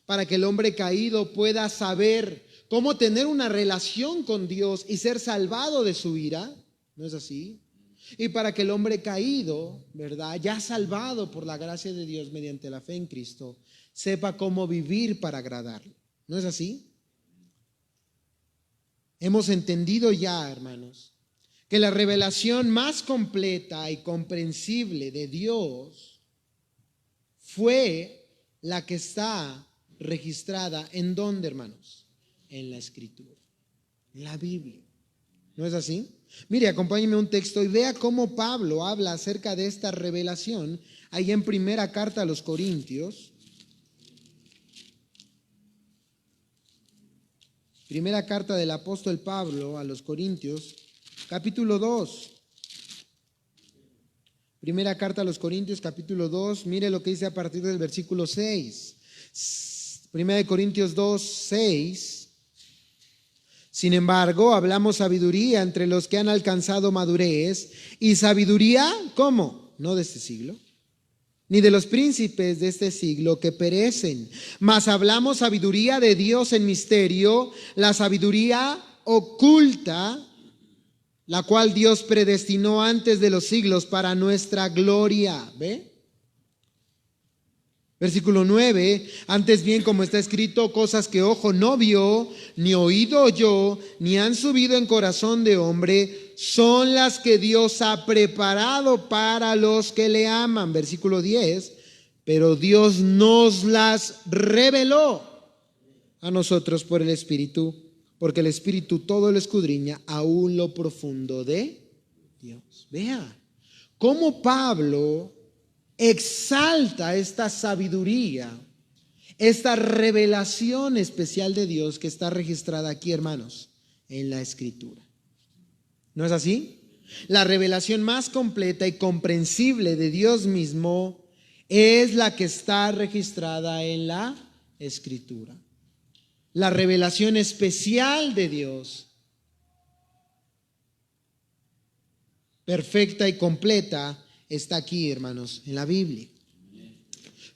para que el hombre caído pueda saber cómo tener una relación con Dios y ser salvado de su ira. ¿No es así? Y para que el hombre caído, ¿verdad?, ya salvado por la gracia de Dios mediante la fe en Cristo, sepa cómo vivir para agradarle. ¿No es así? Hemos entendido ya, hermanos, que la revelación más completa y comprensible de Dios fue la que está registrada ¿en dónde, hermanos? En la Escritura, en la Biblia. ¿No es así? Mire, acompáñeme a un texto y vea cómo Pablo habla acerca de esta revelación ahí en primera carta a los Corintios. Primera carta del apóstol Pablo a los Corintios, capítulo 2. Primera carta a los Corintios, capítulo 2. Mire lo que dice a partir del versículo 6. Primera de Corintios 2, 6. Sin embargo, hablamos sabiduría entre los que han alcanzado madurez. ¿Y sabiduría cómo? No de este siglo, ni de los príncipes de este siglo que perecen, mas hablamos sabiduría de Dios en misterio, la sabiduría oculta, la cual Dios predestinó antes de los siglos para nuestra gloria. ¿Ve? Versículo 9, antes bien, como está escrito, cosas que ojo no vio, ni oído oyó, ni han subido en corazón de hombre, son las que Dios ha preparado para los que le aman. Versículo 10, pero Dios nos las reveló a nosotros por el Espíritu, porque el Espíritu todo lo escudriña, aún lo profundo de Dios. Vea cómo Pablo exalta esta sabiduría, esta revelación especial de Dios que está registrada aquí, hermanos, en la Escritura. ¿No es así? La revelación más completa y comprensible de Dios mismo es la que está registrada en la Escritura. La revelación especial de Dios, perfecta y completa, está aquí, hermanos, en la Biblia.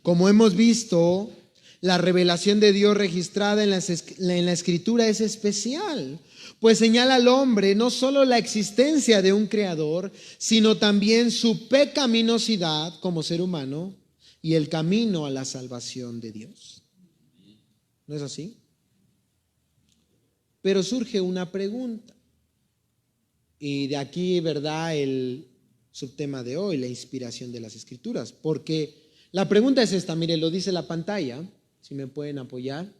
Como hemos visto, la revelación de Dios registrada en la Escritura es especial, pues señala al hombre no solo la existencia de un creador, sino también su pecaminosidad como ser humano y el camino a la salvación de Dios. ¿No es así? Pero surge una pregunta, y de aquí, ¿verdad?, el subtema de hoy, la inspiración de las Escrituras, porque la pregunta es esta, mire, lo dice la pantalla, si me pueden apoyar.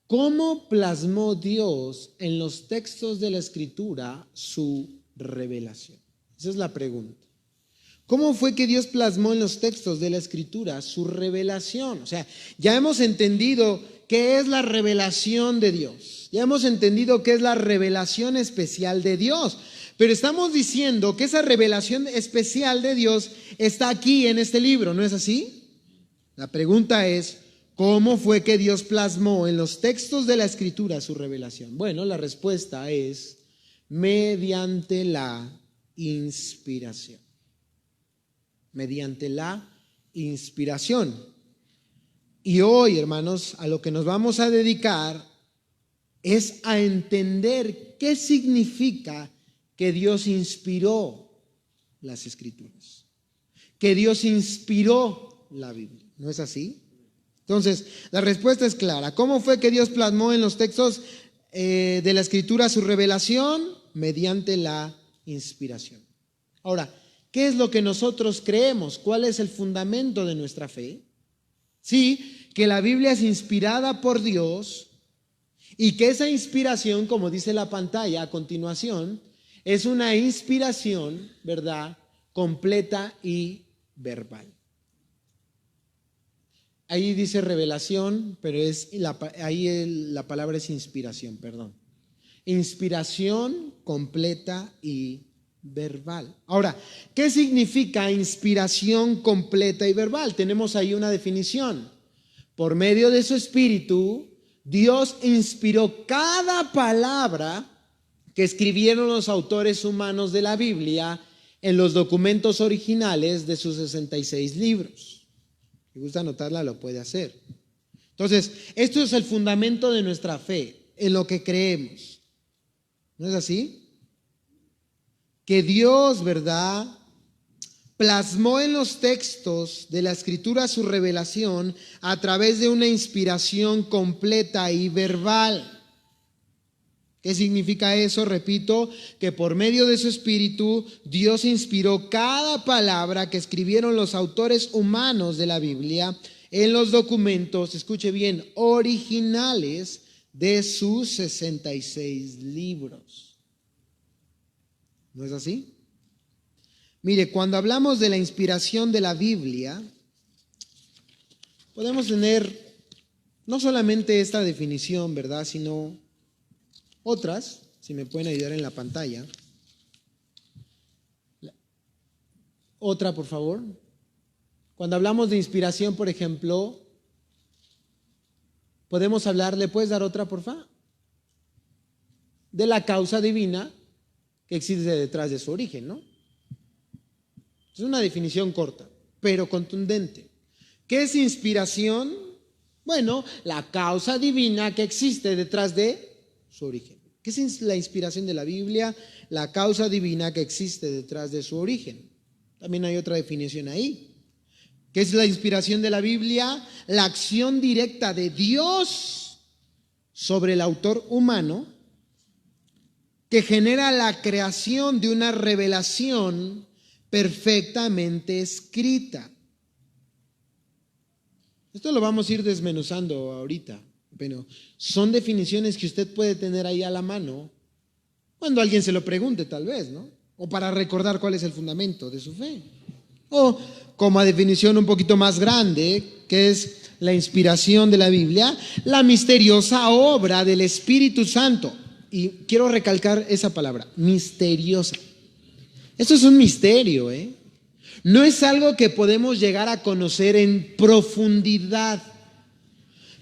¿Cómo plasmó Dios en los textos de la Escritura su revelación? Esa es la pregunta. ¿Cómo fue que Dios plasmó en los textos de la Escritura su revelación? O sea, ya hemos entendido qué es la revelación de Dios, ya hemos entendido qué es la revelación especial de Dios. Pero estamos diciendo que esa revelación especial de Dios está aquí en este libro, ¿no es así? La pregunta es, ¿cómo fue que Dios plasmó en los textos de la Escritura su revelación? Bueno, la respuesta es mediante la inspiración. Mediante la inspiración. Y hoy, hermanos, a lo que nos vamos a dedicar es a entender qué significa que Dios inspiró las Escrituras, que Dios inspiró la Biblia. ¿No es así? Entonces, la respuesta es clara. ¿Cómo fue que Dios plasmó en los textos de la Escritura su revelación? Mediante la inspiración. Ahora, ¿qué es lo que nosotros creemos? ¿Cuál es el fundamento de nuestra fe? Sí, que la Biblia es inspirada por Dios y que esa inspiración, como dice la pantalla a continuación, es una inspiración, ¿verdad?, completa y verbal. Ahí dice revelación, pero ahí la palabra es inspiración, perdón. Inspiración completa y verbal. Ahora, ¿qué significa inspiración completa y verbal? Tenemos ahí una definición. Por medio de su Espíritu, Dios inspiró cada palabra que escribieron los autores humanos de la Biblia en los documentos originales de sus 66 libros. Si gusta anotarla, lo puede hacer. Entonces, esto es el fundamento de nuestra fe, en lo que creemos. ¿No es así? Que Dios, ¿verdad?, plasmó en los textos de la Escritura su revelación a través de una inspiración completa y verbal. ¿Qué significa eso? Repito, que por medio de su Espíritu, Dios inspiró cada palabra que escribieron los autores humanos de la Biblia en los documentos, escuche bien, originales de sus 66 libros. ¿No es así? Mire, cuando hablamos de la inspiración de la Biblia, podemos tener no solamente esta definición, ¿verdad?, sino otras, si me pueden ayudar en la pantalla. Otra, por favor. Cuando hablamos de inspiración, por ejemplo, podemos hablar, ¿le puedes dar otra, por favor? De la causa divina que existe detrás de su origen, ¿no? Es una definición corta, pero contundente. ¿Qué es inspiración? Bueno, la causa divina que existe detrás de su origen. ¿Qué es la inspiración de la Biblia? La causa divina que existe detrás de su origen. También hay otra definición ahí. ¿Qué es la inspiración de la Biblia? La acción directa de Dios sobre el autor humano que genera la creación de una revelación perfectamente escrita. Esto lo vamos a ir desmenuzando ahorita, pero son definiciones que usted puede tener ahí a la mano cuando alguien se lo pregunte, tal vez, ¿no? O para recordar cuál es el fundamento de su fe. O como definición un poquito más grande, que es la inspiración de la Biblia, la misteriosa obra del Espíritu Santo. Y quiero recalcar esa palabra, misteriosa. Esto es un misterio, ¿eh? No es algo que podemos llegar a conocer en profundidad.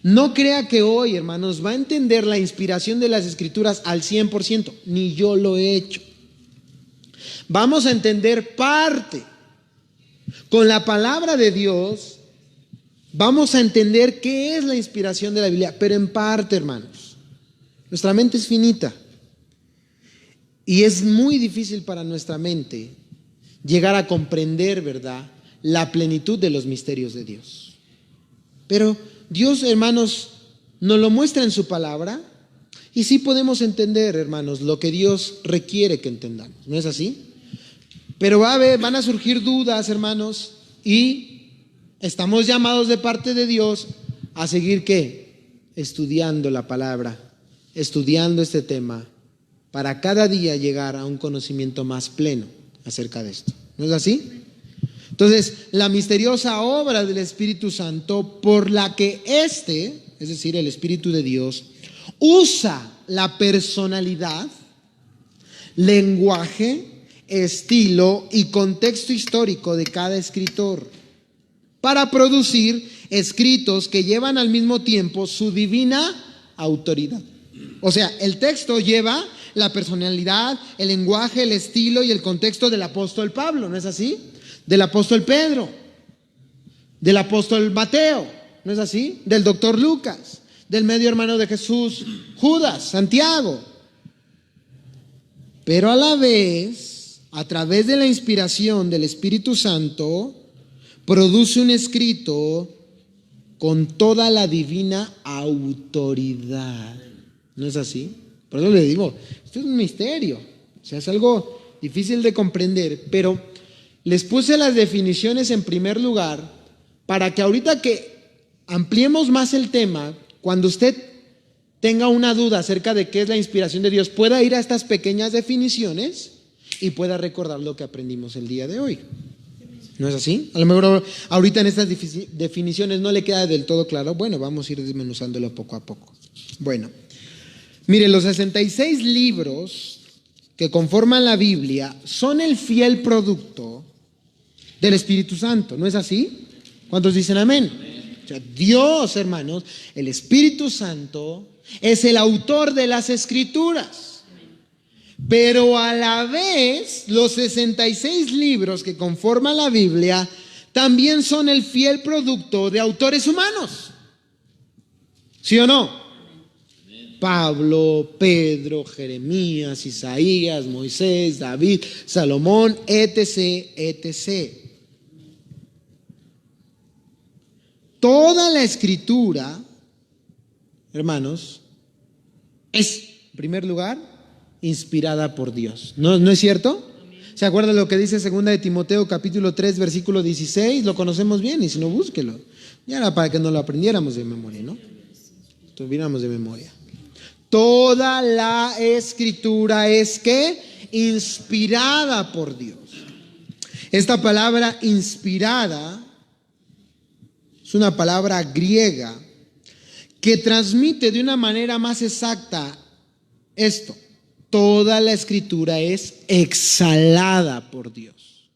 No crea que hoy, hermanos, va a entender la inspiración de las Escrituras al 100%, ni yo lo he hecho. Vamos a entender parte. Con la palabra de Dios vamos a entender qué es la inspiración de la Biblia, pero en parte, hermanos. Nuestra mente es finita y es muy difícil para nuestra mente llegar a comprender, ¿verdad?, la plenitud de los misterios de Dios. Pero Dios, hermanos, nos lo muestra en su palabra y sí podemos entender, hermanos, lo que Dios requiere que entendamos. ¿No es así? Pero van a surgir dudas, hermanos, y estamos llamados de parte de Dios a seguir, ¿qué? Estudiando la palabra, estudiando este tema, para cada día llegar a un conocimiento más pleno acerca de esto. ¿No es así? Entonces, la misteriosa obra del Espíritu Santo por la que es decir, el Espíritu de Dios, usa la personalidad, lenguaje, estilo y contexto histórico de cada escritor para producir escritos que llevan al mismo tiempo su divina autoridad. O sea, el texto lleva la personalidad, el lenguaje, el estilo y el contexto del apóstol Pablo, ¿no es así? Del apóstol Pedro, del apóstol Mateo, ¿no es así? Del doctor Lucas, del medio hermano de Jesús, Judas, Santiago. Pero a la vez, a través de la inspiración del Espíritu Santo, produce un escrito con toda la divina autoridad. ¿No es así? Por eso le digo, esto es un misterio. O sea, es algo difícil de comprender, pero les puse las definiciones en primer lugar para que ahorita que ampliemos más el tema, cuando usted tenga una duda acerca de qué es la inspiración de Dios, pueda ir a estas pequeñas definiciones y pueda recordar lo que aprendimos el día de hoy. ¿No es así? A lo mejor ahorita en estas definiciones no le queda del todo claro. Bueno, vamos a ir desmenuzándolo poco a poco. Bueno, mire, los 66 libros que conforman la Biblia son el fiel producto del Espíritu Santo. ¿No es así? ¿Cuántos dicen amén? O sea, Dios, hermanos, el Espíritu Santo es el autor de las Escrituras. Pero a la vez, los 66 libros que conforman la Biblia también son el fiel producto de autores humanos. ¿Sí o no? Pablo, Pedro, Jeremías, Isaías, Moisés, David, Salomón, etc., etc. Toda la escritura, hermanos, es, en primer lugar, inspirada por Dios. ¿No es cierto? ¿Se acuerdan lo que dice 2 de Timoteo capítulo 3 versículo 16? Lo conocemos bien y si no, búsquelo. Ya era para que no lo aprendiéramos de memoria, ¿no? Tuviéramos de memoria. Toda la escritura es ¿qué? Inspirada por Dios. Esta palabra inspirada es una palabra griega que transmite de una manera más exacta esto. Toda la escritura es exhalada por Dios.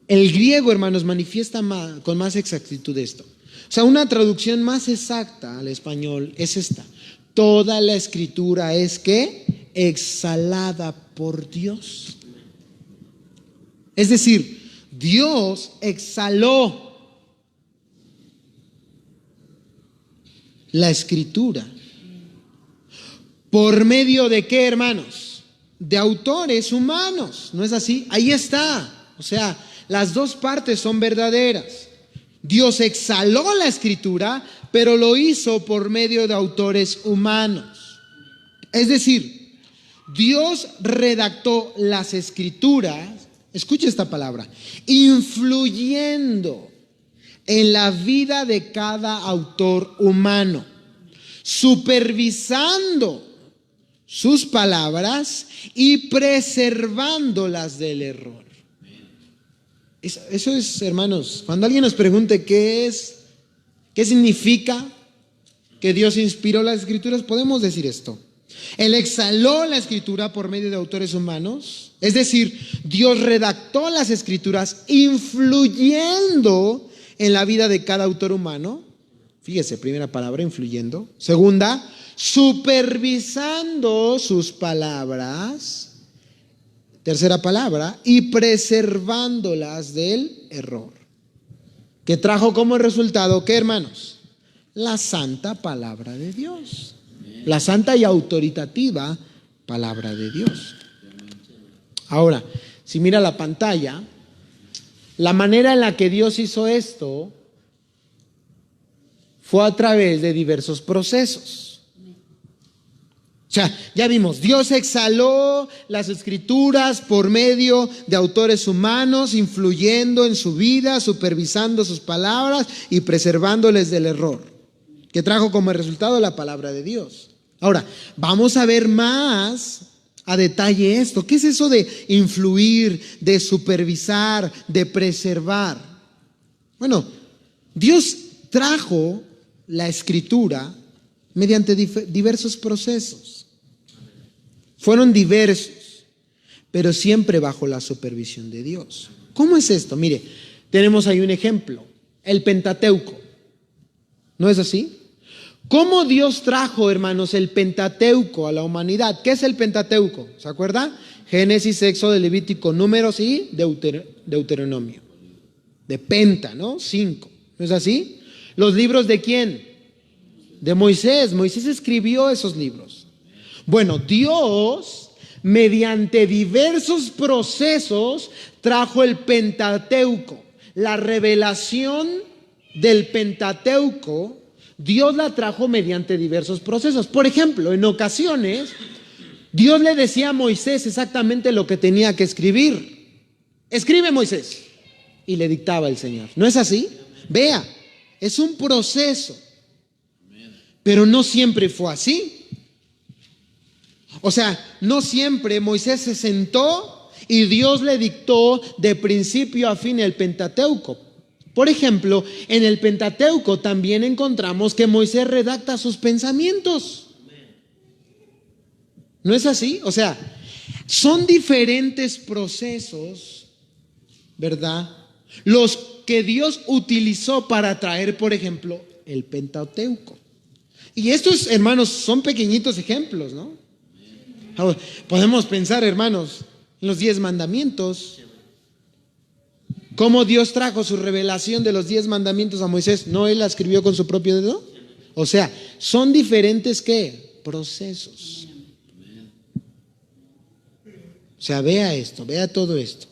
El griego, hermanos, manifiesta con más exactitud esto. O sea, una traducción más exacta al español es esta. Toda la escritura es ¿qué? Exhalada por Dios. Es decir, Dios exhaló la escritura. ¿Por medio de qué, hermanos? De autores humanos, ¿no es así? Ahí está. O sea, las dos partes son verdaderas. Dios exhaló la escritura, pero lo hizo por medio de autores humanos. Es decir, Dios redactó las escrituras, escuche esta palabra, influyendo en la vida de cada autor humano, supervisando sus palabras y preservándolas del error. Eso es, hermanos, cuando alguien nos pregunte qué significa que Dios inspiró las escrituras, podemos decir esto. Él exhaló la escritura por medio de autores humanos, es decir, Dios redactó las escrituras influyendo en la vida de cada autor humano. Fíjese, primera palabra, influyendo. Segunda, supervisando sus palabras. Tercera palabra, y preservándolas del error. Que trajo como resultado, ¿qué, hermanos? La santa palabra de Dios. La santa y autoritativa palabra de Dios. Ahora, si mira la pantalla, la manera en la que Dios hizo esto fue a través de diversos procesos. O sea, ya vimos, Dios exhaló las escrituras por medio de autores humanos, influyendo en su vida, supervisando sus palabras y preservándoles del error, que trajo como resultado la palabra de Dios. Ahora, vamos a ver más a detalle esto. ¿Qué es eso de influir, de supervisar, de preservar? Bueno, Dios trajo la escritura mediante diversos procesos. Fueron diversos, pero siempre bajo la supervisión de Dios. ¿Cómo es esto? Mire, tenemos ahí un ejemplo, el Pentateuco. ¿No es así? ¿Cómo Dios trajo, hermanos, el Pentateuco a la humanidad? ¿Qué es el Pentateuco? ¿Se acuerda? Génesis, Éxodo, Levítico, Números y Deuteronomio. De Penta, ¿no? 5. ¿No es así? ¿Los libros de quién? De Moisés. Moisés escribió esos libros. Bueno, Dios, mediante diversos procesos, trajo el Pentateuco. La revelación del Pentateuco, Dios la trajo mediante diversos procesos. Por ejemplo, en ocasiones, Dios le decía a Moisés exactamente lo que tenía que escribir. Escribe, Moisés. Y le dictaba el Señor. ¿No es así? Vea, es un proceso. Pero no siempre fue así. O sea, no siempre Moisés se sentó y Dios le dictó de principio a fin el Pentateuco. Por ejemplo, en el Pentateuco también encontramos que Moisés redacta sus pensamientos. ¿No es así? O sea, son diferentes procesos, ¿verdad? Los que Dios utilizó para traer, por ejemplo, el Pentateuco. Y estos, hermanos, son pequeñitos ejemplos, ¿no? Podemos pensar, hermanos, en los 10 mandamientos. ¿Cómo Dios trajo su revelación de los 10 mandamientos a Moisés? ¿No él la escribió con su propio dedo? O sea, son diferentes ¿qué? Procesos. O sea, vea esto, vea todo esto.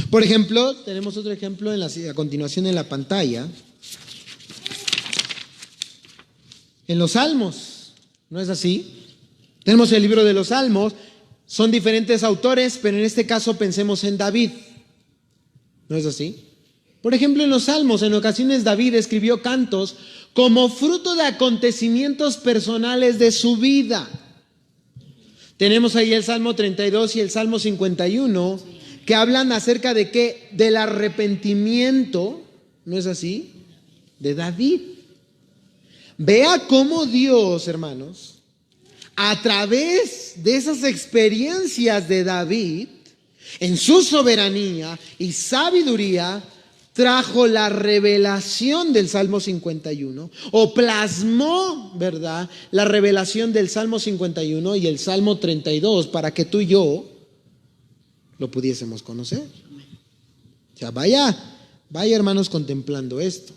Por ejemplo, tenemos otro ejemplo a continuación en la pantalla. En los Salmos, ¿no es así? Tenemos el libro de los Salmos, son diferentes autores, pero en este caso pensemos en David. ¿No es así? Por ejemplo, en los Salmos, en ocasiones David escribió cantos como fruto de acontecimientos personales de su vida. Tenemos ahí el Salmo 32 y el Salmo 51, que hablan acerca de qué, del arrepentimiento, ¿no es así?, de David. Vea cómo Dios, hermanos, a través de esas experiencias de David, en su soberanía y sabiduría, trajo la revelación del Salmo 51, o plasmó, ¿verdad?, la revelación del Salmo 51 y el Salmo 32 para que tú y yo lo pudiésemos conocer. O sea, vaya hermanos contemplando esto.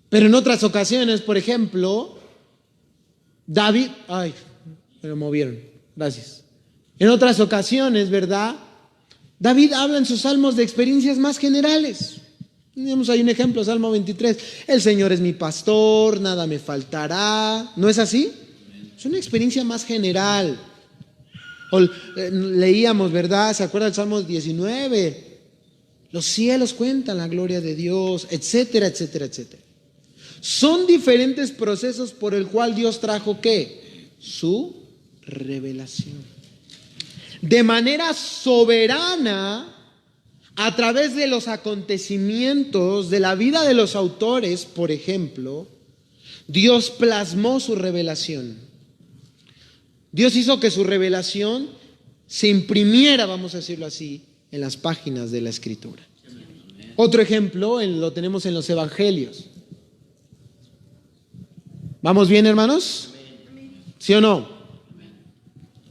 Pero en otras ocasiones, por ejemplo, David, me lo movieron, gracias. En otras ocasiones, ¿verdad?, David habla en sus salmos de experiencias más generales. Tenemos ahí un ejemplo, Salmo 23. El Señor es mi pastor, nada me faltará. ¿No es así? Es una experiencia más general. O leíamos, ¿verdad? ¿Se acuerda del Salmo 19? Los cielos cuentan la gloria de Dios, etcétera, etcétera, etcétera. Son diferentes procesos por el cual Dios trajo ¿qué? Su revelación. De manera soberana, a través de los acontecimientos de la vida de los autores, por ejemplo, Dios plasmó su revelación. Dios hizo que su revelación se imprimiera, vamos a decirlo así, en las páginas de la Escritura. Otro ejemplo lo tenemos en los Evangelios. ¿Vamos bien, hermanos? ¿Sí o no?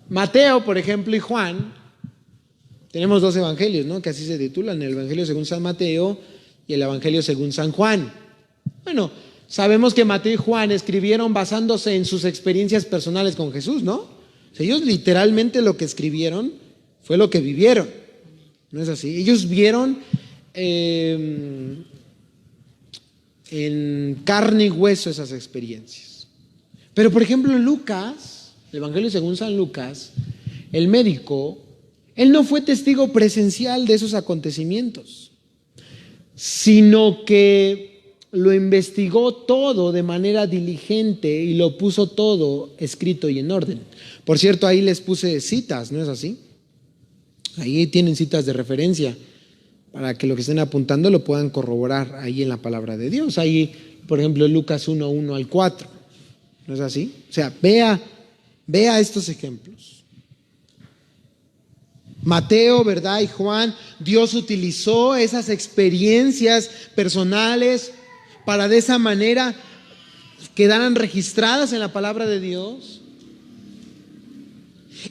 Mateo, por ejemplo, y Juan, tenemos dos evangelios, ¿no?, que así se titulan, el Evangelio según San Mateo y el Evangelio según San Juan. Bueno, sabemos que Mateo y Juan escribieron basándose en sus experiencias personales con Jesús, ¿no? O sea, ellos literalmente lo que escribieron fue lo que vivieron, ¿no es así? Ellos vieron en carne y hueso esas experiencias. Pero, por ejemplo, en Lucas, el Evangelio según San Lucas, el médico, él no fue testigo presencial de esos acontecimientos, sino que lo investigó todo de manera diligente y lo puso todo escrito y en orden. Por cierto, ahí les puse citas, ¿no es así? Ahí tienen citas de referencia para que lo que estén apuntando lo puedan corroborar ahí en la palabra de Dios. Ahí, por ejemplo, Lucas 1:1 al 4, ¿no es así? O sea, vea estos ejemplos. Mateo, ¿verdad?, y Juan, Dios utilizó esas experiencias personales para de esa manera quedaran registradas en la palabra de Dios.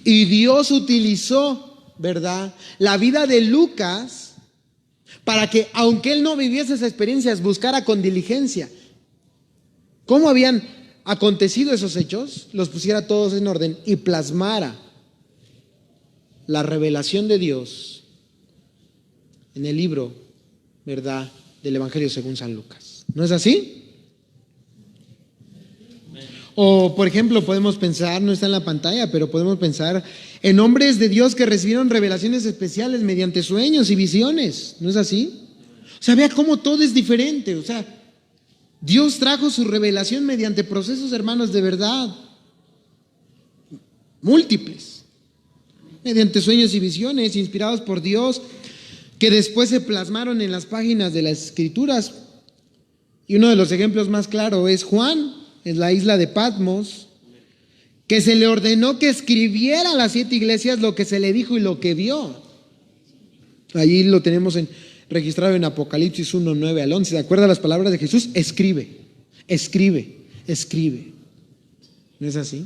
Y Dios utilizó, ¿verdad?, la vida de Lucas para que, aunque él no viviese esas experiencias, buscara con diligencia cómo habían acontecido esos hechos, los pusiera todos en orden y plasmara la revelación de Dios en el libro, ¿verdad?, del Evangelio según San Lucas. ¿No es así? O, por ejemplo, podemos pensar, no está en la pantalla, pero podemos pensar en hombres de Dios que recibieron revelaciones especiales mediante sueños y visiones. ¿No es así? O sea, vea cómo todo es diferente. O sea, Dios trajo su revelación mediante procesos, hermanos, de verdad, múltiples, mediante sueños y visiones inspirados por Dios, que después se plasmaron en las páginas de las Escrituras. Y uno de los ejemplos más claros es Juan, en la isla de Patmos, que se le ordenó que escribiera a las 7 iglesias lo que se le dijo y lo que vio. Allí lo tenemos registrado en Apocalipsis 1:9 al 11. ¿Se acuerdan las palabras de Jesús? Escribe, escribe, escribe. ¿No es así?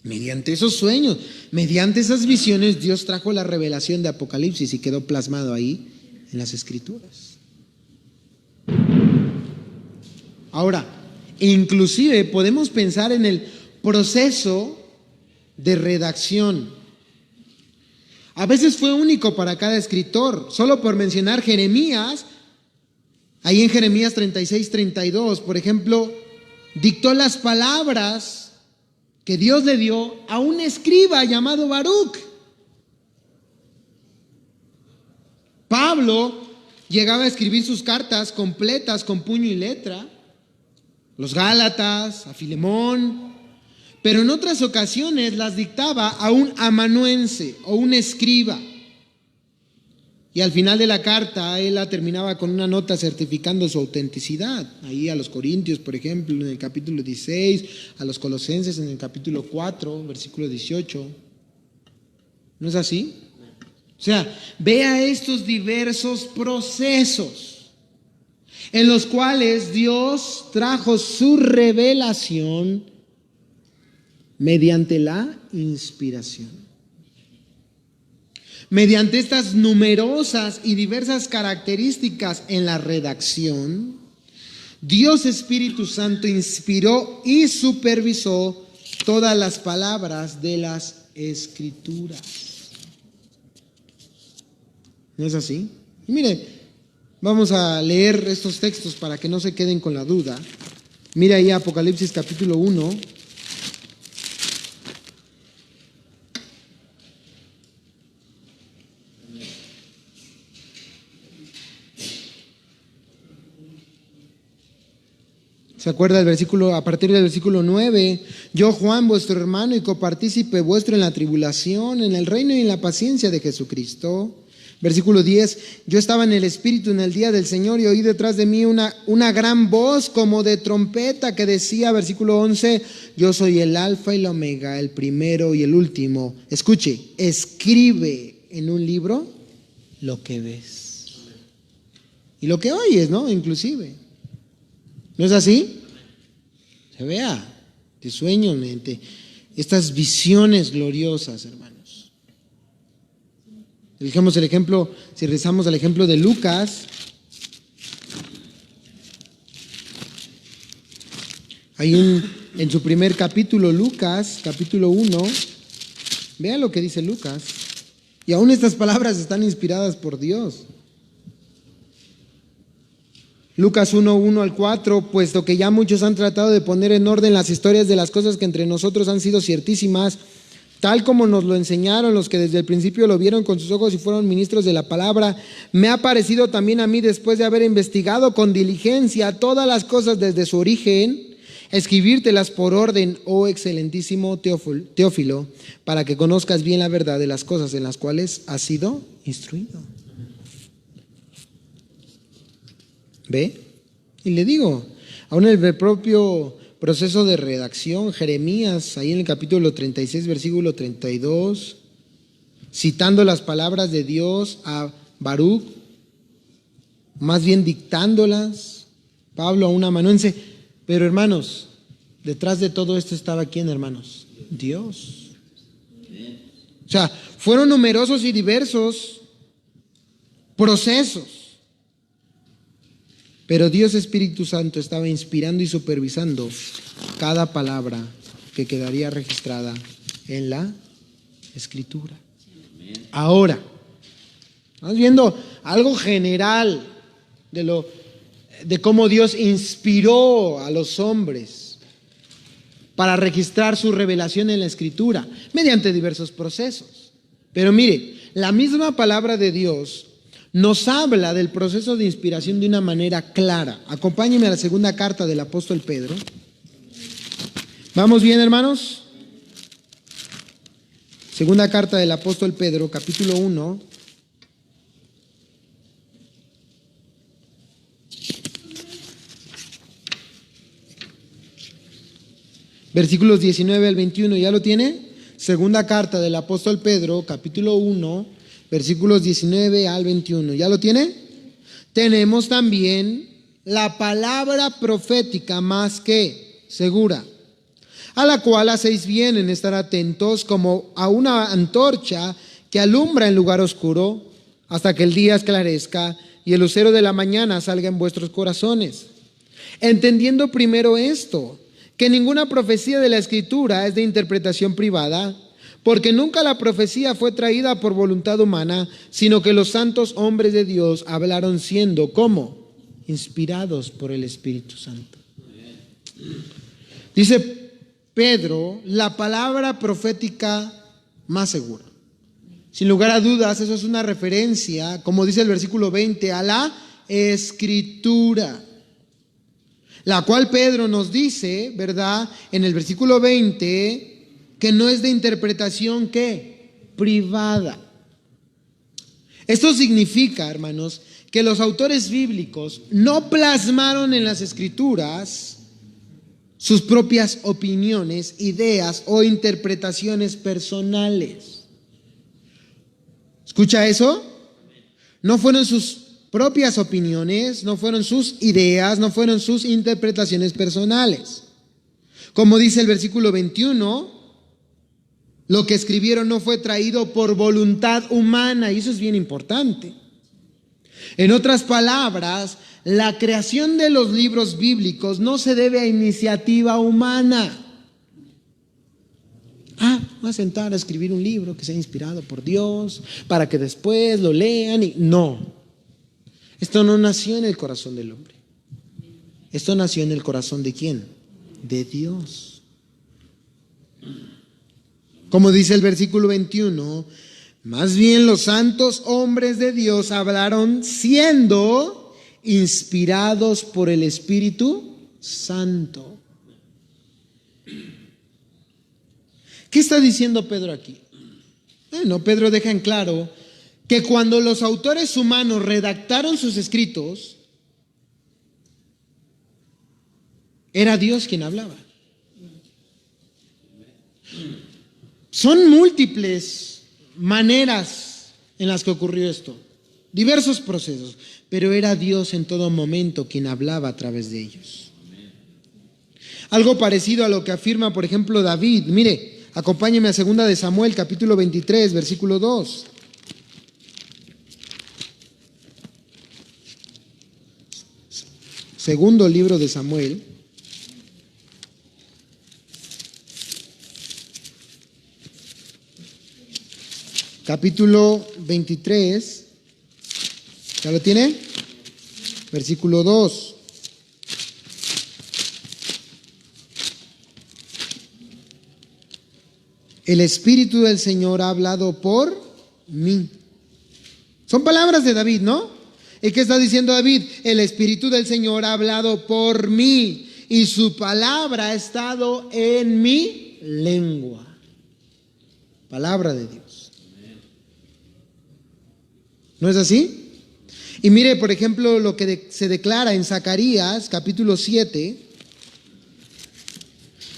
Mediante esos sueños, mediante esas visiones, Dios trajo la revelación de Apocalipsis y quedó plasmado ahí en las Escrituras. Ahora, inclusive podemos pensar en el proceso de redacción. A veces fue único para cada escritor. Solo por mencionar Jeremías, ahí en Jeremías 36-32, por ejemplo, dictó las palabras que Dios le dio a un escriba llamado Baruch. Pablo llegaba a escribir sus cartas completas con puño y letra, los Gálatas, a Filemón, pero en otras ocasiones las dictaba a un amanuense o un escriba. Y al final de la carta, él la terminaba con una nota certificando su autenticidad. Ahí a los Corintios, por ejemplo, en el capítulo 16, a los Colosenses en el capítulo 4, versículo 18. ¿No es así? O sea, vea estos diversos procesos en los cuales Dios trajo su revelación mediante la inspiración. Mediante estas numerosas y diversas características en la redacción, Dios Espíritu Santo inspiró y supervisó todas las palabras de las Escrituras. ¿No es así? Y mire, vamos a leer estos textos para que no se queden con la duda. Mira ahí Apocalipsis capítulo 1. ¿Se acuerda el versículo, a partir del versículo 9? Yo, Juan, vuestro hermano y copartícipe vuestro en la tribulación, en el reino y en la paciencia de Jesucristo. Versículo 10, yo estaba en el Espíritu en el día del Señor y oí detrás de mí una gran voz como de trompeta que decía, versículo 11, yo soy el Alfa y la Omega, el primero y el último. Escuche, escribe en un libro lo que ves. Y lo que oyes, ¿no? Inclusive. ¿No es así? Se vea, de sueño, mente, estas visiones gloriosas, hermanos. Elijamos el ejemplo, si rezamos al ejemplo de Lucas, ahí en su primer capítulo, Lucas, capítulo 1, vea lo que dice Lucas. Y aún estas palabras están inspiradas por Dios. Lucas 1, 1-4, puesto que ya muchos han tratado de poner en orden las historias de las cosas que entre nosotros han sido ciertísimas, tal como nos lo enseñaron los que desde el principio lo vieron con sus ojos y fueron ministros de la palabra, me ha parecido también a mí, después de haber investigado con diligencia todas las cosas desde su origen, escribírtelas por orden, oh excelentísimo Teófilo, para que conozcas bien la verdad de las cosas en las cuales has sido instruido. ¿Ve? Y le digo, aún en el propio proceso de redacción, Jeremías, ahí en el capítulo 36, versículo 32, citando las palabras de Dios a Baruch, más bien dictándolas, Pablo a un amanuense. Pero hermanos, detrás de todo esto estaba ¿quién, hermanos? Dios. O sea, fueron numerosos y diversos procesos. Pero Dios Espíritu Santo estaba inspirando y supervisando cada palabra que quedaría registrada en la Escritura. Ahora, estamos viendo algo general de cómo Dios inspiró a los hombres para registrar su revelación en la Escritura mediante diversos procesos. Pero mire, la misma palabra de Dios nos habla del proceso de inspiración de una manera clara. Acompáñenme a la segunda carta del apóstol Pedro. ¿Vamos bien, hermanos? Segunda carta del apóstol Pedro, capítulo 1. Versículos 19 al 21, ¿ya lo tiene? Segunda carta del apóstol Pedro, capítulo 1, versículos 19 al 21. ¿Ya lo tiene? Tenemos también la palabra profética más que segura, a la cual hacéis bien en estar atentos como a una antorcha que alumbra en lugar oscuro hasta que el día esclarezca y el lucero de la mañana salga en vuestros corazones. Entendiendo primero esto, que ninguna profecía de la Escritura es de interpretación privada, porque nunca la profecía fue traída por voluntad humana, sino que los santos hombres de Dios hablaron siendo, ¿cómo? Inspirados por el Espíritu Santo. Dice Pedro, la palabra profética más segura. Sin lugar a dudas, eso es una referencia, como dice el versículo 20, a la Escritura, la cual Pedro nos dice, ¿verdad? En el versículo 20, que no es de interpretación, ¿qué? Privada. Esto significa, hermanos, que los autores bíblicos no plasmaron en las Escrituras sus propias opiniones, ideas o interpretaciones personales. ¿Escucha eso? No fueron sus propias opiniones, no fueron sus ideas, no fueron sus interpretaciones personales. Como dice el versículo 21, lo que escribieron no fue traído por voluntad humana, y eso es bien importante. En otras palabras, la creación de los libros bíblicos no se debe a iniciativa humana. Voy a sentar a escribir un libro que sea inspirado por Dios para que después lo lean y no. Esto no nació en el corazón del hombre. Esto nació en el corazón ¿de quién? De Dios. Como dice el versículo 21, más bien los santos hombres de Dios hablaron siendo inspirados por el Espíritu Santo. ¿Qué está diciendo Pedro aquí? Bueno, Pedro deja en claro que cuando los autores humanos redactaron sus escritos, era Dios quien hablaba. Son múltiples maneras en las que ocurrió esto, diversos procesos, pero era Dios en todo momento quien hablaba a través de ellos. Algo parecido a lo que afirma, por ejemplo, David. Mire, acompáñeme a 2 de Samuel, capítulo 23, versículo 2. Segundo libro de Samuel. Capítulo 23. ¿Ya lo tiene? Versículo 2. El Espíritu del Señor ha hablado por mí. Son palabras de David, ¿no? ¿Y qué está diciendo David? El Espíritu del Señor ha hablado por mí y su palabra ha estado en mi lengua. Palabra de Dios. ¿No es así? Y mire, por ejemplo, lo que se declara en Zacarías, capítulo 7.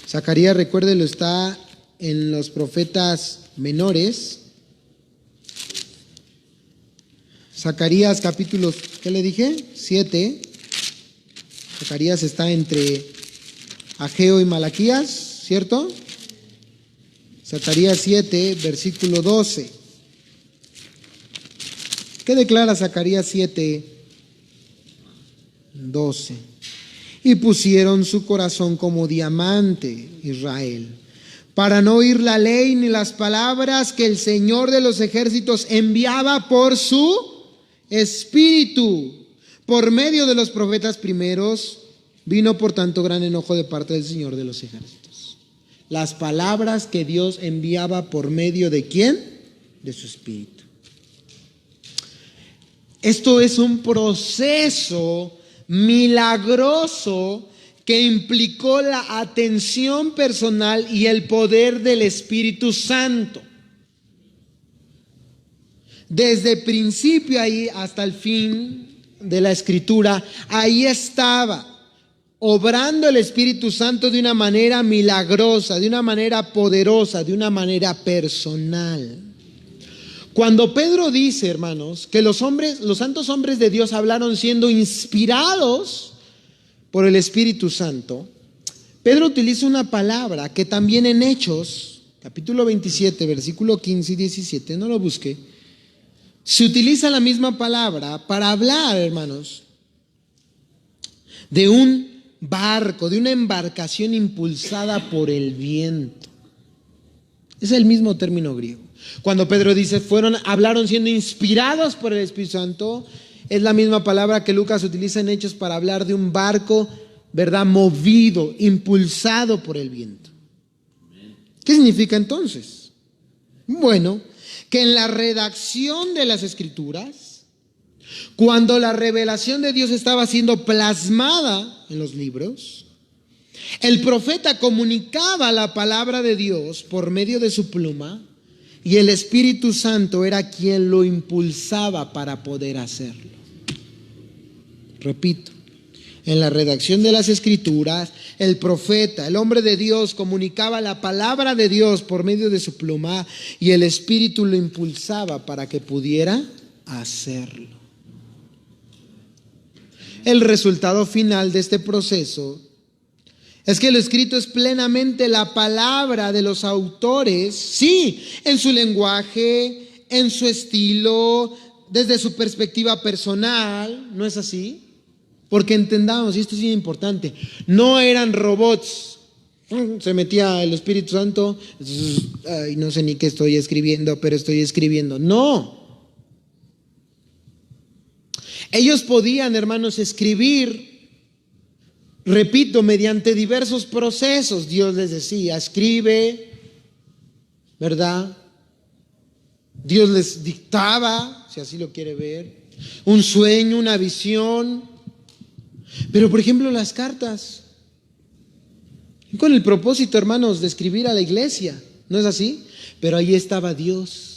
Zacarías, recuérdelo, está en los profetas menores. Zacarías capítulo, ¿qué le dije? 7. Zacarías está entre Ageo y Malaquías, ¿cierto? Zacarías 7, versículo 12. ¿Qué declara Zacarías 7, 12? Y pusieron su corazón como diamante, Israel, para no oír la ley ni las palabras que el Señor de los ejércitos enviaba por su Espíritu. Por medio de los profetas primeros, vino por tanto gran enojo de parte del Señor de los ejércitos. Las palabras que Dios enviaba por medio ¿de quién? De su Espíritu. Esto es un proceso milagroso que implicó la atención personal y el poder del Espíritu Santo. Desde el principio ahí hasta el fin de la Escritura, ahí estaba obrando el Espíritu Santo de una manera milagrosa, de una manera poderosa, de una manera personal. Cuando Pedro dice, hermanos, que los santos hombres de Dios hablaron siendo inspirados por el Espíritu Santo, Pedro utiliza una palabra que también en Hechos, capítulo 27, versículo 15 y 17, no lo busqué, se utiliza la misma palabra para hablar, hermanos, de un barco, de una embarcación impulsada por el viento. Es el mismo término griego. Cuando Pedro dice, hablaron siendo inspirados por el Espíritu Santo, es la misma palabra que Lucas utiliza en Hechos para hablar de un barco, ¿verdad?, movido, impulsado por el viento. ¿Qué significa entonces? Bueno, que en la redacción de las Escrituras, cuando la revelación de Dios estaba siendo plasmada en los libros, el profeta comunicaba la palabra de Dios por medio de su pluma y el Espíritu Santo era quien lo impulsaba para poder hacerlo. Repito, en la redacción de las Escrituras, el profeta, el hombre de Dios, comunicaba la palabra de Dios por medio de su pluma y el Espíritu lo impulsaba para que pudiera hacerlo. El resultado final de este proceso es que lo escrito es plenamente la palabra de los autores, sí, en su lenguaje, en su estilo, desde su perspectiva personal, ¿no es así? Porque entendamos, y esto es bien importante, no eran robots. Se metía el Espíritu Santo, ay, no sé ni qué estoy escribiendo, pero estoy escribiendo. No. Ellos podían, hermanos, escribir, repito, mediante diversos procesos. Dios les decía, escribe, ¿verdad? Dios les dictaba, si así lo quiere ver, un sueño, una visión. Pero, por ejemplo, las cartas, con el propósito, hermanos, de escribir a la iglesia, ¿no es así? Pero ahí estaba Dios.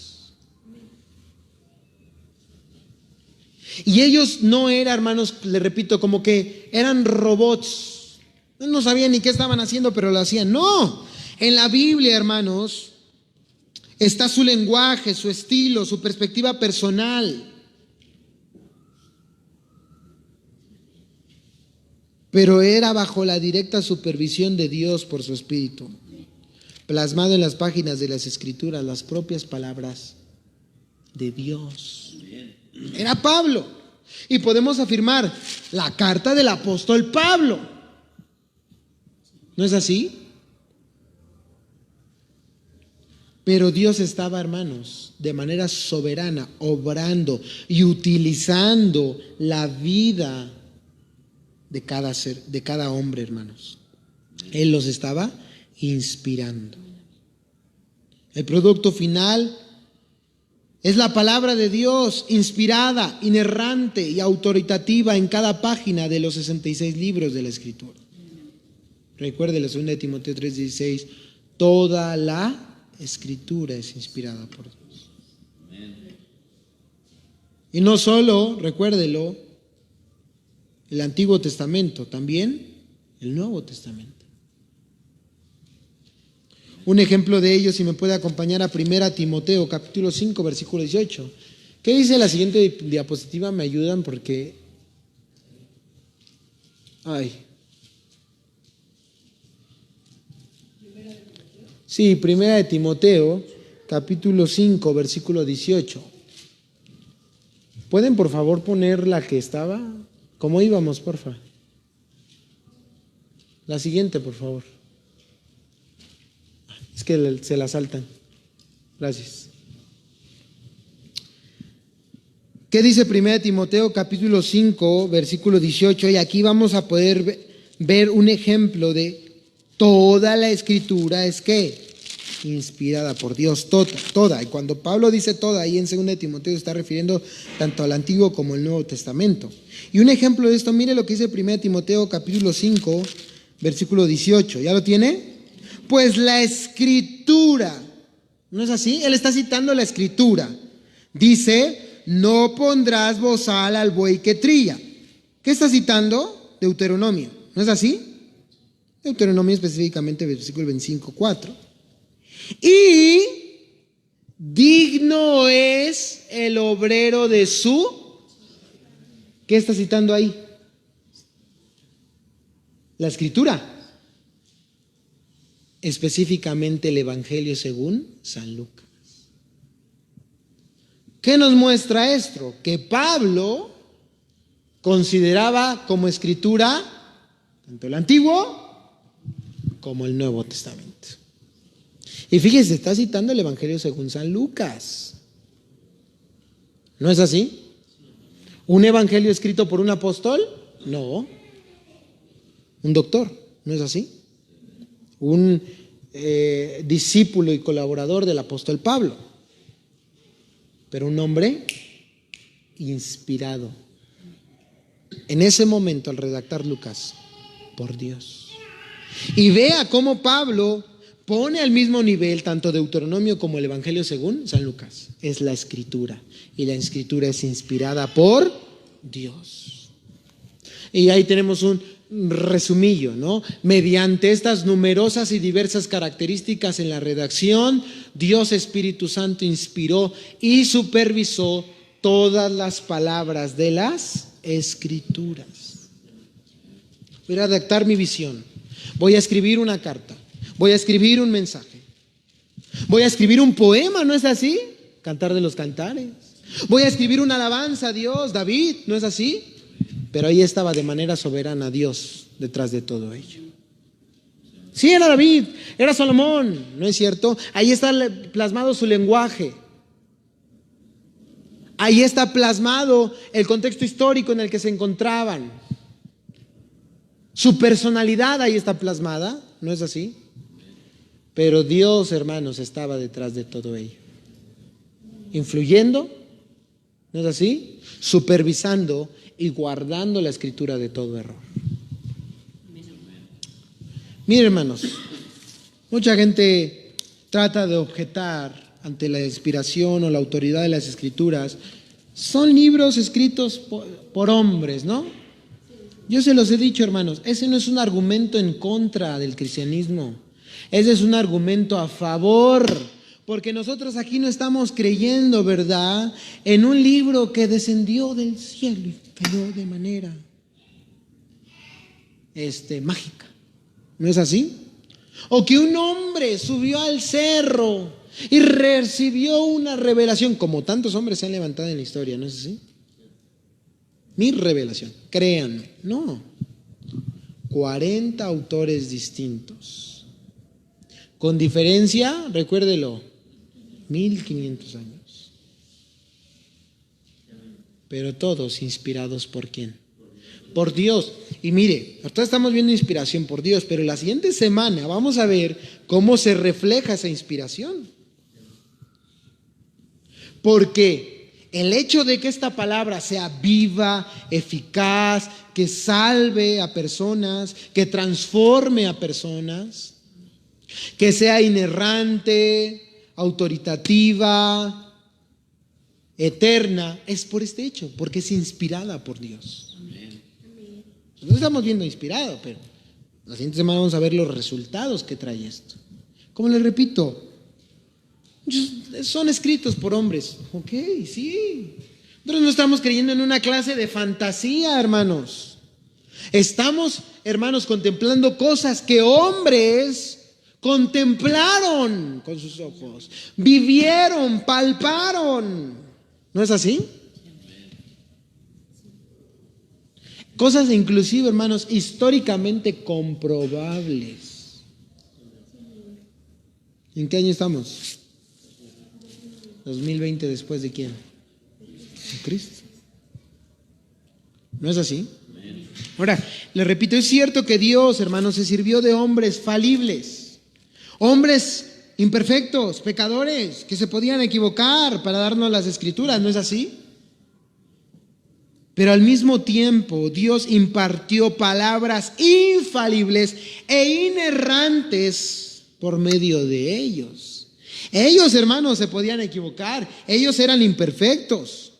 Y ellos no eran, hermanos, les repito, como que eran robots. No sabían ni qué estaban haciendo, pero lo hacían. No, en la Biblia, hermanos, está su lenguaje, su estilo, su perspectiva personal. Pero era bajo la directa supervisión de Dios por su Espíritu, plasmado en las páginas de las Escrituras, las propias palabras de Dios. Era Pablo. Y podemos afirmar la carta del apóstol Pablo. ¿No es así? Pero Dios estaba, hermanos, de manera soberana, obrando y utilizando la vida de cada ser, de cada hombre, hermanos. Él los estaba inspirando. El producto final es la palabra de Dios, inspirada, inerrante y autoritativa en cada página de los 66 libros de la Escritura. Recuerde la 2 de Timoteo 3:16, toda la Escritura es inspirada por Dios. Y no solo, recuérdelo, el Antiguo Testamento, también el Nuevo Testamento. Un ejemplo de ello, si me puede acompañar a 1 Timoteo, capítulo 5, versículo 18. ¿Qué dice la siguiente diapositiva? Me ayudan porque... Sí, 1 Timoteo, capítulo 5, versículo 18. ¿Pueden por favor poner la que estaba? ¿Cómo íbamos, por favor? La siguiente, por favor. Es que se la saltan. Gracias. ¿Qué dice 1 Timoteo capítulo 5, versículo 18? Y aquí vamos a poder ver un ejemplo de toda la Escritura es que inspirada por Dios, toda. Y cuando Pablo dice toda, ahí en 2 Timoteo se está refiriendo tanto al Antiguo como al Nuevo Testamento. Y un ejemplo de esto, mire lo que dice 1 Timoteo capítulo 5, versículo 18. ¿Ya lo tiene? Pues la Escritura, ¿no es así? Él está citando la Escritura. Dice, no pondrás bozal al buey que trilla. ¿Qué está citando? Deuteronomio, ¿no es así? Deuteronomio específicamente, versículo 25:4. Y digno es el obrero de su... ¿Qué está citando ahí? La Escritura. específicamente el Evangelio según San Lucas. ¿Qué nos muestra esto? Que Pablo consideraba como escritura tanto el Antiguo como el Nuevo Testamento. Y fíjese, está citando el Evangelio según San Lucas. ¿No es así? ¿Un evangelio escrito por un apóstol? No. ¿Un doctor? ¿No es así? Un discípulo y colaborador del apóstol Pablo. Pero un hombre inspirado en ese momento al redactar Lucas por Dios. Y vea cómo Pablo pone al mismo nivel tanto Deuteronomio como el Evangelio según San Lucas. Es la escritura. Y la escritura es inspirada por Dios. Y ahí tenemos un resumillo, ¿no? Mediante estas numerosas y diversas características en la redacción, Dios Espíritu Santo inspiró y supervisó todas las palabras de las Escrituras. Voy a redactar mi visión. Voy a escribir una carta. Voy a escribir un mensaje. Voy a escribir un poema, ¿no es así? Cantar de los cantares. Voy a escribir una alabanza a Dios, David, ¿no es así? Pero ahí estaba de manera soberana Dios detrás de todo ello. Sí, era David, era Salomón, ¿no es cierto? Ahí está plasmado su lenguaje. Ahí está plasmado el contexto histórico en el que se encontraban. Su personalidad ahí está plasmada, ¿no es así? Pero Dios, hermanos, estaba detrás de todo ello. Influyendo, ¿no es así? Supervisando y guardando la escritura de todo error. Miren, hermanos, mucha gente trata de objetar ante la inspiración o la autoridad de las escrituras. Son libros escritos por hombres, ¿no? Yo se los he dicho, hermanos, ese no es un argumento en contra del cristianismo. Ese es un argumento a favor, porque nosotros aquí no estamos creyendo, ¿verdad?, en un libro que descendió del cielo y cayó de manera mágica. ¿No es así? O que un hombre subió al cerro y recibió una revelación, como tantos hombres se han levantado en la historia, ¿no es así? Mi revelación, créanme, no. 40 autores distintos. Con diferencia, recuérdelo, 1500 años. Pero todos inspirados por ¿quién? Por Dios. Y mire, ahorita estamos viendo inspiración por Dios, pero la siguiente semana vamos a ver cómo se refleja esa inspiración. Porque el hecho de que esta palabra sea viva, eficaz, que salve a personas, que transforme a personas, que sea inerrante, autoritativa, eterna, es por este hecho, porque es inspirada por Dios. No estamos viendo inspirado, pero la siguiente semana vamos a ver los resultados que trae esto. Como les repito, son escritos por hombres. Ok, sí. Nosotros no estamos creyendo en una clase de fantasía, hermanos. Estamos, hermanos, contemplando cosas que hombres contemplaron con sus ojos, vivieron, palparon. ¿No es así? Cosas inclusive, hermanos, históricamente comprobables. ¿En qué año estamos? 2020, ¿después de quién? De Cristo. ¿No es así? Ahora, les repito, es cierto que Dios, hermanos, se sirvió de hombres falibles, hombres imperfectos, pecadores, que se podían equivocar para darnos las escrituras, ¿no es así? Pero al mismo tiempo Dios impartió palabras infalibles e inerrantes por medio de ellos. Ellos, hermanos, se podían equivocar, ellos eran imperfectos,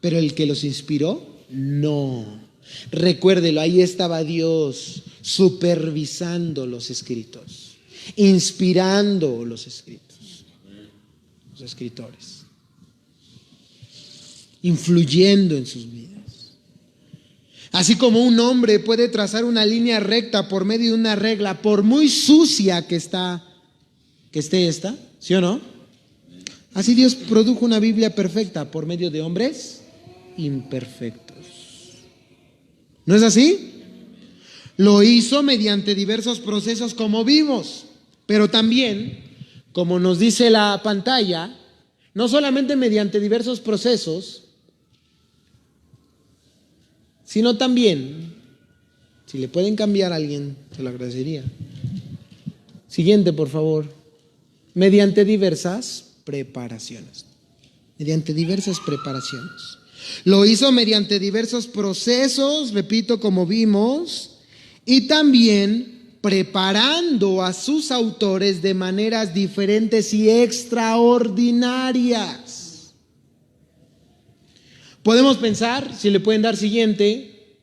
pero el que los inspiró, no. Recuérdelo, ahí estaba Dios supervisando los escritos, inspirando los escritos, los escritores, influyendo en sus vidas. Así como un hombre puede trazar una línea recta por medio de una regla, por muy sucia que esté esta, ¿sí o no? Así Dios produjo una Biblia perfecta por medio de hombres imperfectos. ¿No es así? Lo hizo mediante diversos procesos como vimos, pero también, como nos dice la pantalla, no solamente mediante diversos procesos, sino también, si le pueden cambiar a alguien, se lo agradecería. Siguiente, por favor. Mediante diversas preparaciones. Mediante diversas preparaciones. Lo hizo mediante diversos procesos, repito, como vimos, y también preparando a sus autores de maneras diferentes y extraordinarias. Podemos pensar, si le pueden dar siguiente,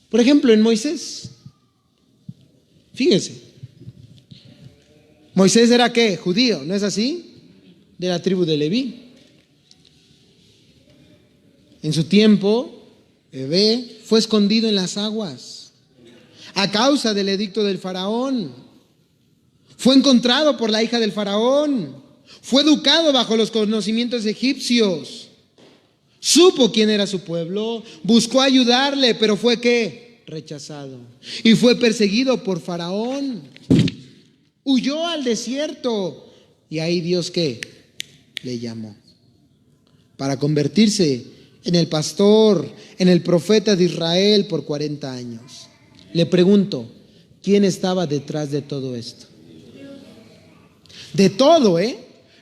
por ejemplo, en Moisés. Fíjense. Moisés era ¿qué? Judío, ¿no es así? De la tribu de Leví. En su tiempo, bebé, fue escondido en las aguas a causa del edicto del faraón. Fue encontrado por la hija del faraón. Fue educado bajo los conocimientos egipcios. Supo quién era su pueblo, buscó ayudarle, pero fue ¿qué? Rechazado. Y fue perseguido por Faraón. Huyó al desierto. Y ahí Dios ¿qué? Le llamó para convertirse en el pastor, en el profeta de Israel por 40 años. Le pregunto, ¿quién estaba detrás de todo esto? De todo,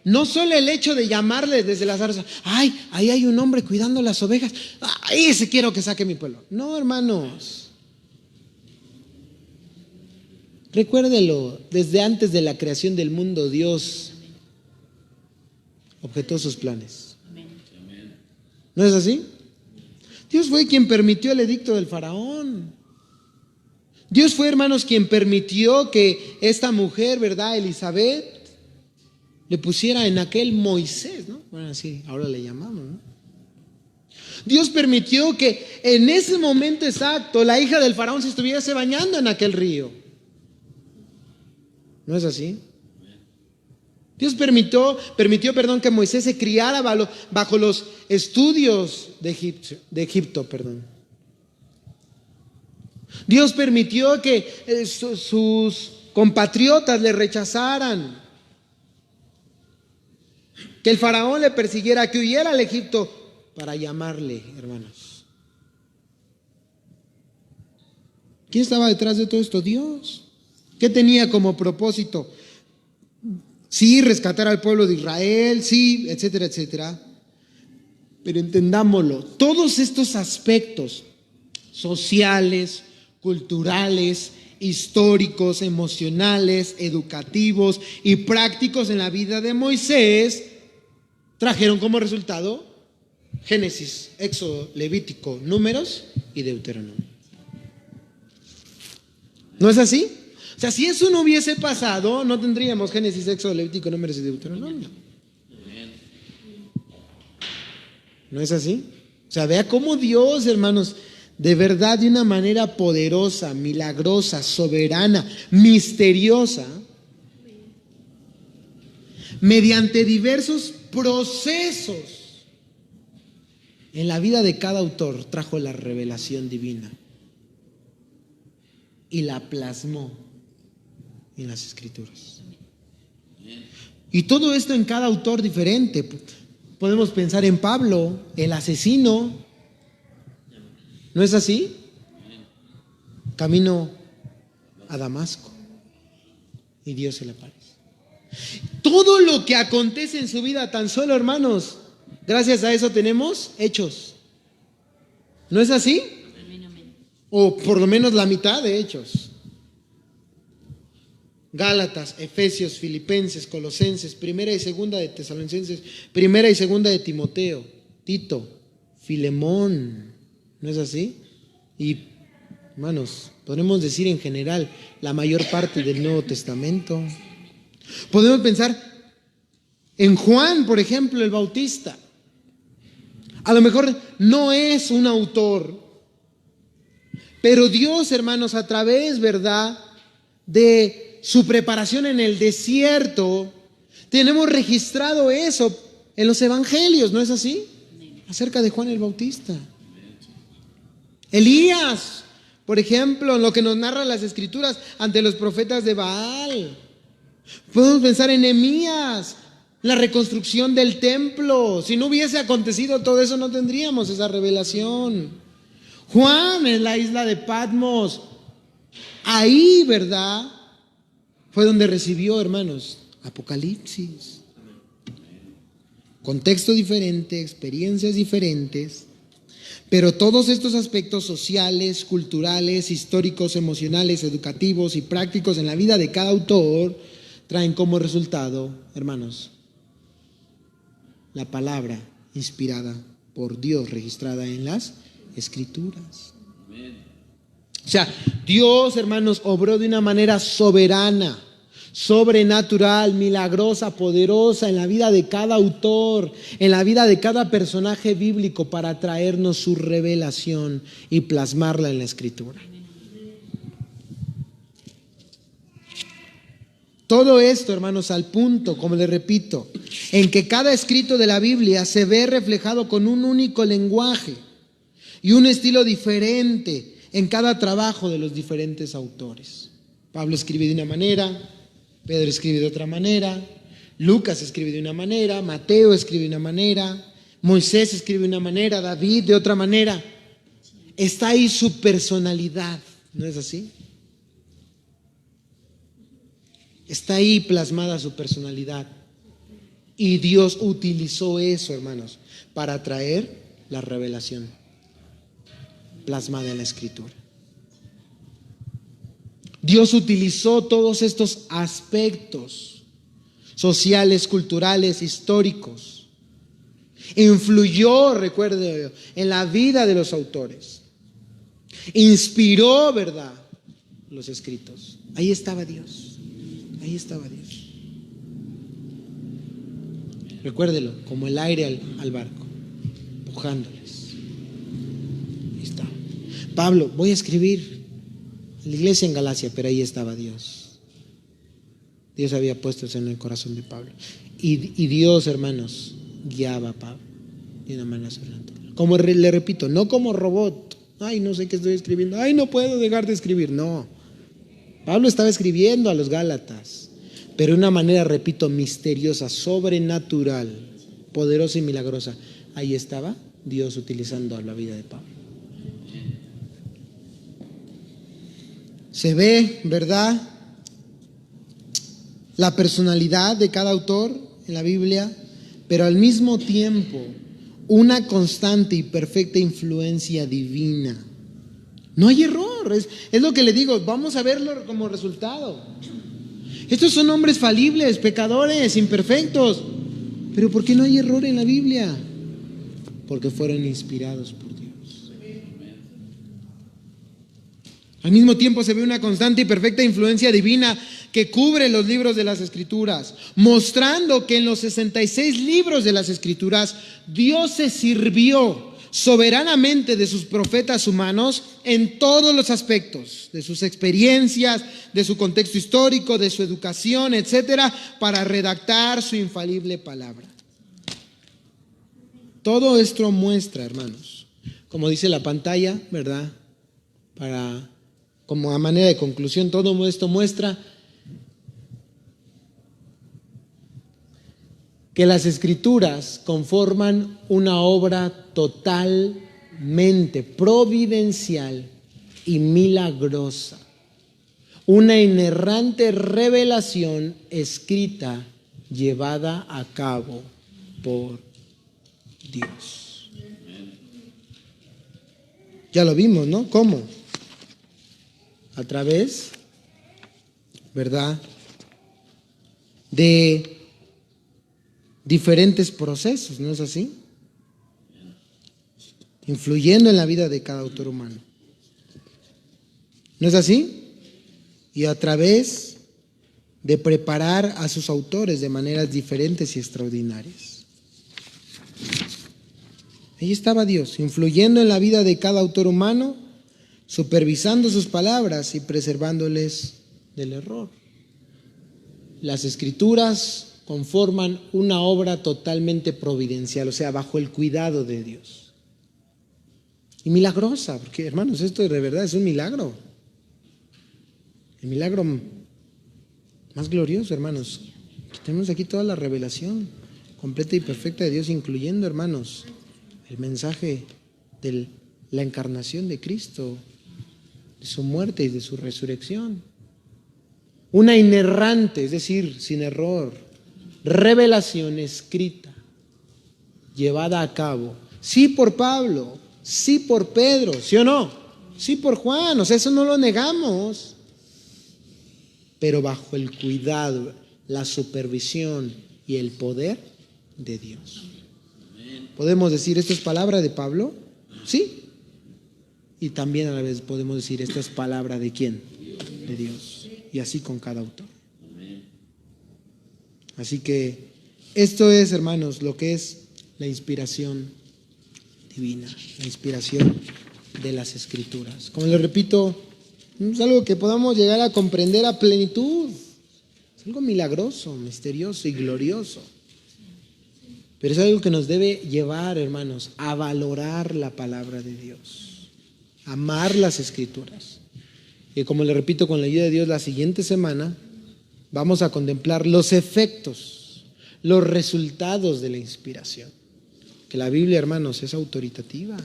No solo el hecho de llamarle desde las zarzas, ay, ahí hay un hombre cuidando las ovejas, ay, ese quiero que saque mi pueblo. No, hermanos. Recuérdelo, desde antes de la creación del mundo, Dios objetó sus planes. ¿No es así? Dios fue quien permitió el edicto del faraón. Dios fue, hermanos, quien permitió que esta mujer, ¿verdad? Elizabeth, le pusiera en aquel Moisés, ¿no? Bueno, así ahora le llamamos, ¿no? Dios permitió que en ese momento exacto la hija del faraón se estuviese bañando en aquel río. ¿No es así? Dios permitió, que Moisés se criara bajo los estudios de Egipto. Dios permitió que sus compatriotas le rechazaran. Que el faraón le persiguiera, que huyera al Egipto para llamarle, hermanos. ¿Quién estaba detrás de todo esto? Dios. ¿Qué tenía como propósito? Sí, rescatar al pueblo de Israel, sí, etcétera, etcétera. Pero entendámoslo, todos estos aspectos sociales, culturales, históricos, emocionales, educativos y prácticos en la vida de Moisés trajeron como resultado Génesis, Éxodo, Levítico, Números y Deuteronomio. ¿No es así? O sea, si eso no hubiese pasado, no tendríamos Génesis, Éxodo, Levítico, Números y Deuteronomio. ¿No es así? O sea, vea cómo Dios, hermanos, de verdad, de una manera poderosa, milagrosa, soberana, misteriosa, mediante diversos procesos en la vida de cada autor, trajo la revelación divina y la plasmó en las Escrituras. Y todo esto en cada autor diferente. Podemos pensar en Pablo, el asesino. ¿No es así? Camino a Damasco y Dios se le aparece. Todo lo que acontece en su vida, tan solo, hermanos, gracias a eso tenemos Hechos. ¿No es así? O por lo menos la mitad de Hechos. Gálatas, Efesios, Filipenses, Colosenses, primera y segunda de Tesalonicenses, primera y segunda de Timoteo, Tito, Filemón. ¿No es así? Y, hermanos, podemos decir en general la mayor parte del Nuevo Testamento. Podemos pensar en Juan, por ejemplo, el Bautista. A lo mejor no es un autor Pero Dios, hermanos, a través, ¿verdad?, de su preparación en el desierto, tenemos registrado eso en los evangelios, ¿no es así? Acerca de Juan el Bautista. Elías, por ejemplo, lo que nos narran las escrituras ante los profetas de Baal. Podemos pensar en Nehemías, la reconstrucción del templo. Si no hubiese acontecido todo eso, no tendríamos esa revelación. Juan en la isla de Patmos, ahí, ¿verdad?, fue donde recibió, hermanos, Apocalipsis. Contexto diferente, experiencias diferentes, pero todos estos aspectos sociales, culturales, históricos, emocionales, educativos y prácticos en la vida de cada autor traen como resultado, hermanos, la palabra inspirada por Dios, registrada en las Escrituras. O sea, Dios, hermanos, obró de una manera soberana, sobrenatural, milagrosa, poderosa en la vida de cada autor, en la vida de cada personaje bíblico para traernos su revelación y plasmarla en la Escritura. Todo esto, hermanos, al punto, como les repito, en que cada escrito de la Biblia se ve reflejado con un único lenguaje y un estilo diferente en cada trabajo de los diferentes autores. Pablo escribe de una manera, Pedro escribe de otra manera, Lucas escribe de una manera, Mateo escribe de una manera, Moisés escribe de una manera, David de otra manera. Está ahí su personalidad, ¿no es así? Está ahí plasmada su personalidad. Y Dios utilizó eso, hermanos, para traer la revelación plasmada en la Escritura. Dios utilizó todos estos aspectos sociales, culturales, históricos. Influyó, recuerde, en la vida de los autores. Inspiró, ¿verdad?, los escritos. Ahí estaba Dios. Ahí estaba Dios. Recuérdelo, como el aire al barco, empujándoles. Ahí está. Pablo, voy a escribir la iglesia en Galacia, pero ahí estaba Dios. Dios había puesto eso en el corazón de Pablo. Y Dios, hermanos, guiaba a Pablo de una manera sobrenatural. Como le repito, no como robot. Ay, no sé qué estoy escribiendo. Ay, no puedo dejar de escribir. No. Pablo estaba escribiendo a los Gálatas, pero de una manera, repito, misteriosa, sobrenatural, poderosa y milagrosa. Ahí estaba Dios utilizando la vida de Pablo. Se ve, ¿verdad?, la personalidad de cada autor en la Biblia, pero al mismo tiempo una constante y perfecta influencia divina. No hay error, es lo que le digo, vamos a verlo como resultado. Estos son hombres falibles, pecadores, imperfectos, pero ¿por qué no hay error en la Biblia? Porque fueron inspirados por Dios. Al mismo tiempo se ve una constante y perfecta influencia divina que cubre los libros de las Escrituras, mostrando que en los 66 libros de las Escrituras Dios se sirvió soberanamente de sus profetas humanos en todos los aspectos, de sus experiencias, de su contexto histórico, de su educación, etcétera, para redactar su infalible palabra. Todo esto muestra, hermanos, como dice la pantalla, ¿verdad?, como a manera de conclusión, todo esto muestra que las Escrituras conforman una obra totalmente providencial y milagrosa, una inerrante revelación escrita, llevada a cabo por Dios. Ya lo vimos, ¿no? ¿Cómo? A través, ¿verdad?, de diferentes procesos, ¿no es así? Influyendo en la vida de cada autor humano. ¿No es así? Y a través de preparar a sus autores de maneras diferentes y extraordinarias. Ahí estaba Dios, influyendo en la vida de cada autor humano, supervisando sus palabras y preservándoles del error. Las Escrituras conforman una obra totalmente providencial, o sea, bajo el cuidado de Dios. Y milagrosa, porque hermanos, esto de verdad es un milagro. El milagro más glorioso, hermanos. Tenemos aquí toda la revelación completa y perfecta de Dios, incluyendo, hermanos, el mensaje de la encarnación de Cristo, de su muerte y de su resurrección. Una inerrante, es decir, sin error, revelación escrita, llevada a cabo, sí por Pablo, sí por Pedro, ¿sí o no? Sí por Juan, o sea, eso no lo negamos, pero bajo el cuidado, la supervisión y el poder de Dios. ¿Podemos decir esto es palabra de Pablo? Sí. Y también a la vez podemos decir esto es palabra de ¿quién? De Dios. Y así con cada autor. Así que esto es, hermanos, lo que es la inspiración divina, la inspiración de las Escrituras. Como les repito, es algo que podamos llegar a comprender a plenitud. Es algo milagroso, misterioso y glorioso. Pero es algo que nos debe llevar, hermanos, a valorar la palabra de Dios, amar las Escrituras. Y como le repito, con la ayuda de Dios, la siguiente semana vamos a contemplar los efectos, los resultados de la inspiración. Que la Biblia, hermanos, es autoritativa,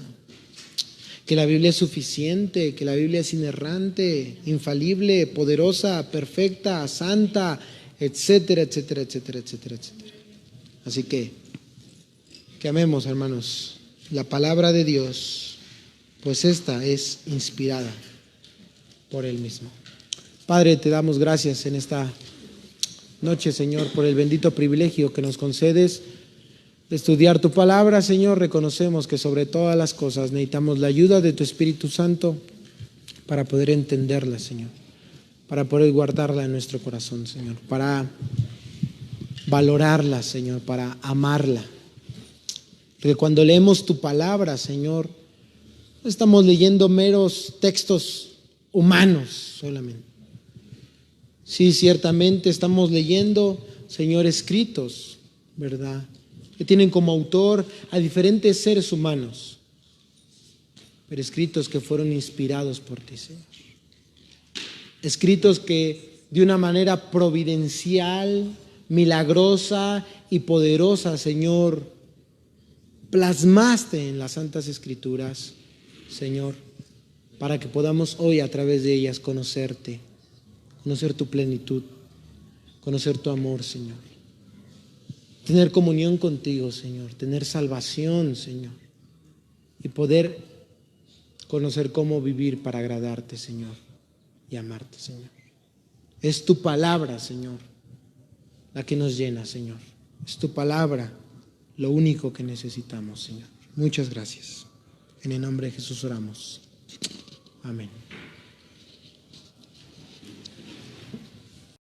que la Biblia es suficiente, que la Biblia es inerrante, infalible, poderosa, perfecta, santa, etcétera, etcétera, etcétera, etcétera, etcétera. Así que amemos, hermanos, la palabra de Dios, pues esta es inspirada por Él mismo. Padre, te damos gracias en esta noche, Señor, por el bendito privilegio que nos concedes de estudiar tu palabra, Señor. Reconocemos que sobre todas las cosas necesitamos la ayuda de tu Espíritu Santo para poder entenderla, Señor, para poder guardarla en nuestro corazón, Señor, para valorarla, Señor, para amarla. Porque cuando leemos tu palabra, Señor, no estamos leyendo meros textos humanos solamente. Sí, ciertamente estamos leyendo, Señor, escritos, ¿verdad?, que tienen como autor a diferentes seres humanos, pero escritos que fueron inspirados por ti, Señor. Escritos que de una manera providencial, milagrosa y poderosa, Señor, plasmaste en las Santas Escrituras, Señor, para que podamos hoy a través de ellas conocerte, conocer tu plenitud, conocer tu amor, Señor. Tener comunión contigo, Señor, tener salvación, Señor, y poder conocer cómo vivir para agradarte, Señor, y amarte, Señor. Es tu palabra, Señor, la que nos llena, Señor. Es tu palabra lo único que necesitamos, Señor. Muchas gracias. En el nombre de Jesús oramos. Amén.